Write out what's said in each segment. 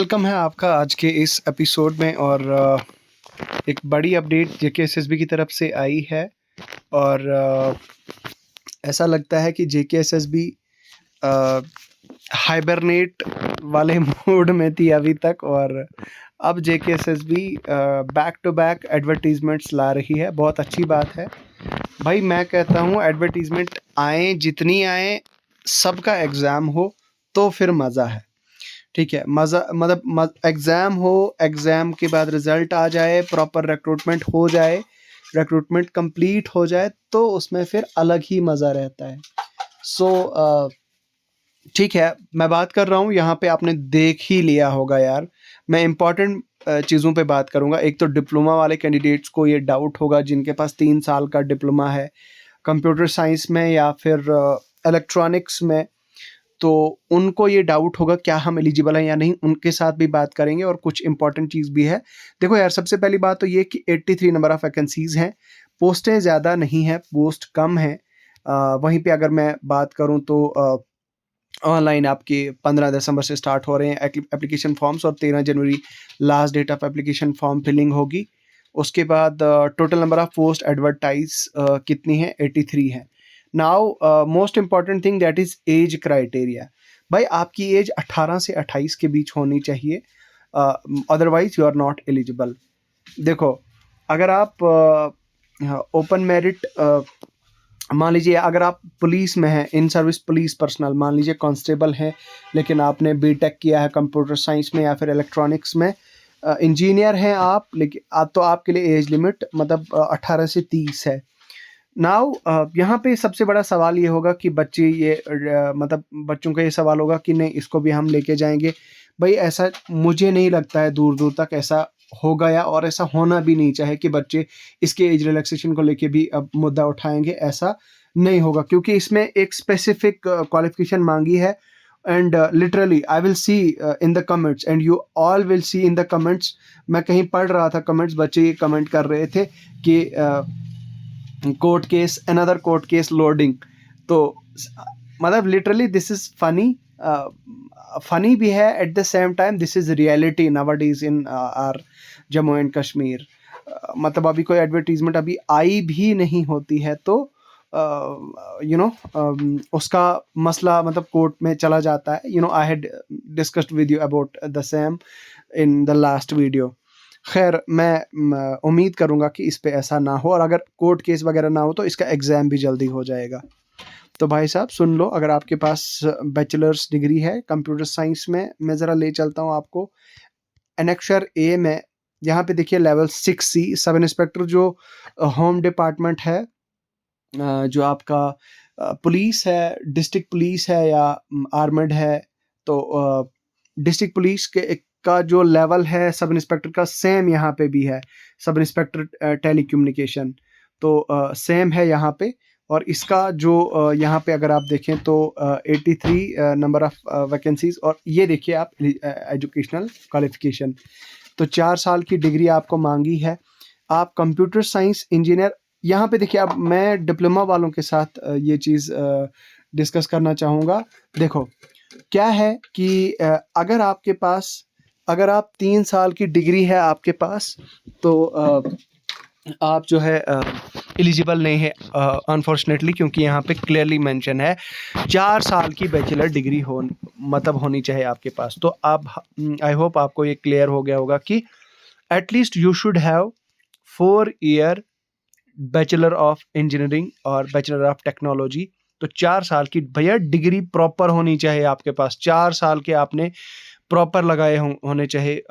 Welcome है आपका आज के इस एपिसोड में। और एक बड़ी अपडेट जेकेएसएसबी की तरफ से आई है। और ऐसा लगता है कि जेकेएसएसबी हाइबरनेट वाले मोड में थी अभी तक, और अब JKSSB back to back advertisements ला रही है। बहुत अच्छी बात है भाई। मैं कहता हूँ एडवर्टीजमेंट आए, जितनी आए, सबका एग्ज़ाम हो तो फिर मज़ा है। ठीक है, मज़ा मतलब एग्ज़ाम हो, एग्ज़ाम के बाद रिज़ल्ट आ जाए, प्रॉपर रिक्रूटमेंट हो जाए, रिक्रूटमेंट कंप्लीट हो जाए, तो उसमें फिर अलग ही मज़ा रहता है। सो ठीक है, मैं बात कर रहा हूँ, यहाँ पे आपने देख ही लिया होगा यार। मैं इम्पॉर्टेंट चीज़ों पे बात करूँगा। एक तो डिप्लोमा वाले कैंडिडेट्स को ये डाउट होगा जिनके पास 3 साल का डिप्लोमा है कंप्यूटर साइंस में या फिर इलेक्ट्रॉनिक्स में, तो उनको ये डाउट होगा क्या हम एलिजिबल हैं या नहीं। उनके साथ भी बात करेंगे और कुछ इंपॉर्टेंट चीज़ भी है। देखो यार, सबसे पहली बात तो ये कि 83 नंबर ऑफ वैकेंसीज़ हैं, पोस्टें ज़्यादा नहीं हैं, पोस्ट कम हैं। वहीं पे अगर मैं बात करूँ तो ऑनलाइन आपके 15 दिसंबर से स्टार्ट हो रहे हैं एप्लीकेशन फॉर्म्स, और 13 जनवरी last date of application form filling होगी। उसके बाद total number of post advertise कितनी है? 83 है। Now most important thing that is age criteria. भाई आपकी एज 18 से 28 के बीच होनी चाहिए, otherwise you are not eligible. देखो, अगर आप ओपन मेरिट, मान लीजिए अगर आप पुलिस में हैं, इन सर्विस पुलिस पर्सनल, मान लीजिए कांस्टेबल हैं, लेकिन आपने बीटेक किया है कंप्यूटर साइंस में या फिर इलेक्ट्रॉनिक्स में, इंजीनियर हैं आप, लेकिन आप तो आपके लिए एज लिमिट मतलब 18 से 30 है। नाउ यहाँ पे सबसे बड़ा सवाल ये होगा कि बच्चे ये मतलब बच्चों का ये सवाल होगा कि नहीं, इसको भी हम लेके जाएंगे। भाई ऐसा मुझे नहीं लगता है दूर दूर तक ऐसा होगा, या और ऐसा होना भी नहीं चाहिए कि बच्चे इसके एज रिलैक्सेशन को लेके भी अब मुद्दा उठाएंगे। ऐसा नहीं होगा, क्योंकि इसमें एक स्पेसिफिक क्वालिफिकेशन मांगी है। And literally I will see in the comments, and you all will see in the comments. मैं कहीं पढ़ रहा था कमेंट्स, बच्चे ये कमेंट कर रहे थे कि court case, another court case loading. तो मतलब literally this is funny, funny भी है at the same time. This is reality nowadays in are Jammu and Kashmir. मतलब अभी कोई एडवर्टीजमेंट अभी आई भी नहीं होती है तो उसका मसला मतलब कोर्ट में चला जाता है। I had discussed with you about the same in the last video. खैर, मैं उम्मीद करूँगा कि इस पे ऐसा ना हो, और अगर कोर्ट केस वगैरह ना हो तो इसका एग्ज़ाम भी जल्दी हो जाएगा। तो भाई साहब सुन लो, अगर आपके पास बैचलर्स डिग्री है कंप्यूटर साइंस में, मैं ज़रा ले चलता हूँ आपको एनेक्शर ए में। यहाँ पे देखिए लेवल 6C सब इंस्पेक्टर, जो होम डिपार्टमेंट है, जो आपका पुलिस है, डिस्ट्रिक्ट पुलिस है या आर्मड है, तो डिस्ट्रिक्ट पुलिस का जो लेवल है सब इंस्पेक्टर का, सेम यहाँ पे भी है। सब इंस्पेक्टर टेलीकम्युनिकेशन, तो सेम है यहाँ पे। और इसका जो यहाँ पे अगर आप देखें तो 83 नंबर ऑफ वैकेंसीज। और ये देखिए आप एजुकेशनल क्वालिफिकेशन, तो 4 साल की डिग्री आपको मांगी है। आप कंप्यूटर साइंस इंजीनियर, यहाँ पे देखिए, अब मैं डिप्लोमा वालों के साथ ये चीज़ डिस्कस करना चाहूँगा। देखो क्या है कि अगर आप 3 साल की डिग्री है आपके पास, तो आप जो है एलिजिबल नहीं है अनफॉर्चुनेटली, क्योंकि यहाँ पे क्लियरली मेंशन है 4 साल की बैचलर डिग्री मतलब होनी चाहिए आपके पास। तो आप, आई होप आपको ये क्लियर हो गया होगा कि at least you should have 4 year bachelor of engineering और बैचलर ऑफ टेक्नोलॉजी। तो 4 साल की भैया डिग्री प्रॉपर होनी चाहिए आपके पास। 4 साल के आपने प्रॉपर लगाए होने चाहिए,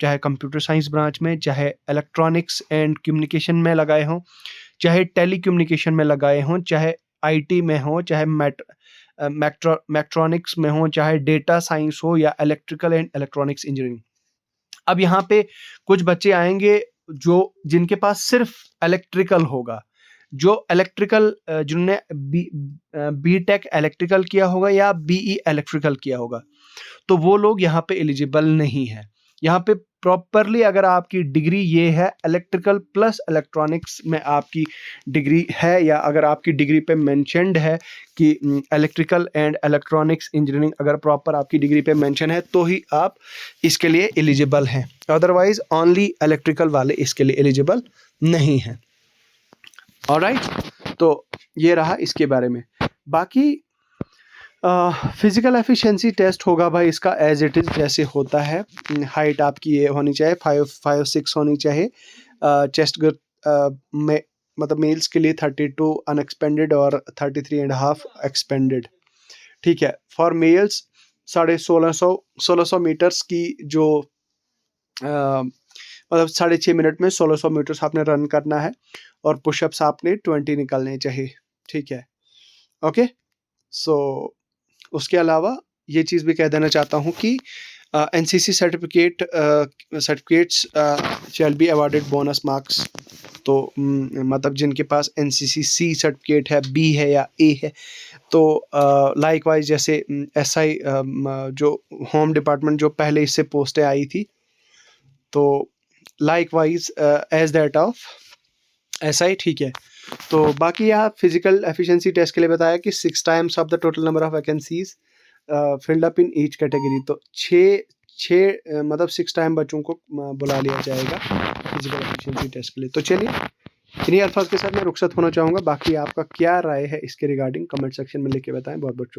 चाहे कंप्यूटर साइंस ब्रांच में, चाहे इलेक्ट्रॉनिक्स एंड कम्युनिकेशन में लगाए हों, चाहे टेली कम्युनिकेशन में लगाए हों, चाहे आईटी में हो, चाहे मैट्रॉनिक्स में हो, चाहे डेटा साइंस हो, या इलेक्ट्रिकल एंड इलेक्ट्रॉनिक्स इंजीनियरिंग। अब यहाँ पे कुछ बच्चे आएंगे जिनके पास सिर्फ इलेक्ट्रिकल होगा, जो इलेक्ट्रिकल जिन्होंने बीटेक इलेक्ट्रिकल किया होगा या बीई इलेक्ट्रिकल किया होगा, तो वो लोग यहाँ पे एलिजिबल नहीं है। यहाँ पे प्रॉपरली अगर आपकी डिग्री ये है इलेक्ट्रिकल प्लस इलेक्ट्रॉनिक्स में आपकी डिग्री है, या अगर आपकी डिग्री पे मेंशनड है कि इलेक्ट्रिकल एंड इलेक्ट्रॉनिक्स इंजीनियरिंग, अगर प्रॉपर आपकी डिग्री पे मेंशन है तो ही आप इसके लिए एलिजिबल हैं, अदरवाइज ओनली इलेक्ट्रिकल वाले इसके लिए एलिजिबल नहीं हैं। ऑलराइट, तो ये रहा इसके बारे में। बाकी फिज़िकल एफिशिएंसी टेस्ट होगा भाई इसका एज इट इज़ जैसे होता है। हाइट आपकी ये होनी चाहिए 5'6" होनी चाहिए। चेस्ट में मतलब मेल्स के लिए 32 अनएक्सपेंडेड और 33.5 एक्सपेंडेड, ठीक है। फॉर मेल्स 1650 मीटर्स की जो मतलब 6.5 मिनट में 1600 मीटर्स आपने रन करना है, और पुशअप्स आपने 20 निकलने चाहिए, ठीक है। ओके, सो उसके अलावा ये चीज़ भी कह देना चाहता हूँ कि NCC certificates shall be awarded bonus marks. तो मतलब जिनके पास एनसीसी सी सर्टिफिकेट है, बी है या ए है, तो लाइकवाइज जैसे एसआई जो होम डिपार्टमेंट जो पहले इससे पोस्टें आई थी, तो likewise as that of SI, ठीक है। तो बाकी यहाँ फिजिकल एफिशिएंसी टेस्ट के लिए बताया कि 6 times of the total number of vacancies filled up in each category. तो छः मतलब 6 टाइम बच्चों को बुला लिया जाएगा फिजिकल एफिशिएंसी टेस्ट के लिए। तो चलिए, इन्हीं अल्फाज के साथ मैं रुखसत होना चाहूँगा। बाकी आपका क्या राय है इसके रिगार्डिंग कमेंट सेक्शन में लिख के बताएं। बहुत बहुत